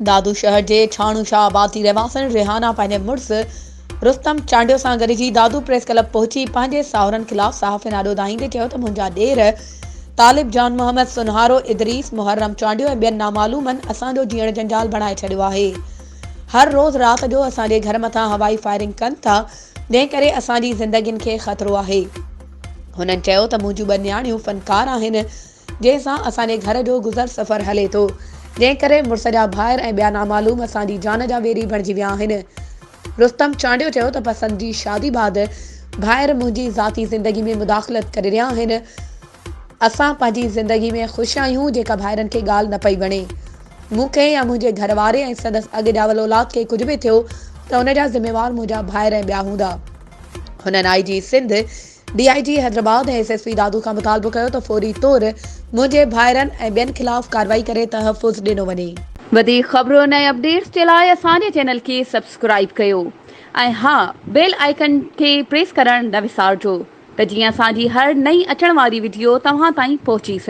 दादू शहर के छाणू शाह आबादी रहवासन रिहाना पंहिंजे मुड़ुस रुस्तम चांडियो सां गॾिजी दादू प्रेस क्लब पहुची पंहिंजे साहुरनि ख़िलाफ़ सहाफ़े नाॾो दाहींदे चयो त मुंहिंजा ॾेर तालिब जान मोहम्मद सुनहारो इदरीस मुहर्रम चांडियो ऐं ॿियनि नामालूमनि असांजो जीअण जंजाल बणाए छॾियो आहे। हर रोज़ रात जो असांजे घर मथां हवाई फायरिंग कनि था, जंहिं करे असांजी ज़िंदगियुनि खे ख़तरो आहे। हुननि चयो त मुंहिंजूं ॿ न्याणियूं फ़नकार आहिनि, जंहिंसां असांजे घर जो गुज़र सफ़र हले थो, जंहिं करे मुड़ुस जा भाइर ऐं ॿिया नामालूम असांजी जान जा वेरी बणिजी विया आहिनि। रुस्तम चांडियो चयो त पसंद जी शादी बाद भाइर मुंहिंजी ज़ाती ज़िंदगी में मुदाख़लत करे रहिया आहिनि। असां पंहिंजी ज़िंदगी में ख़ुशि आहियूं, जेका भाइरनि खे ॻाल्हि न पई वणे। मूंखे या मुंहिंजे घर वारे ऐं संदसि अॻु ॼावल औलाद खे कुझु बि थियो त हुनजा ज़िम्मेवार मुंहिंजा भाइर ऐं ॿिया हूंदा। हुननि IG सिंध, DIG हैदराबाद ऐं SSP दादू खां मुतालबो कयो त फौरी तौर मुंहिंजे भाइरनि ऐं ॿियनि ख़िलाफ़ कार्रवाई करे तहफ़ुज़ ॾिनो वञे। वधीक ख़बरुनि ऐं अपडेट्स जे लाइ असांजे चैनल खे सब्सक्राइब कयो ऐं हा, बेल आइकन खे प्रेस करणु न विसारिजो त जीअं असांजी हर नई अचण वारी वीडियो तव्हां ताईं पहुची सघे।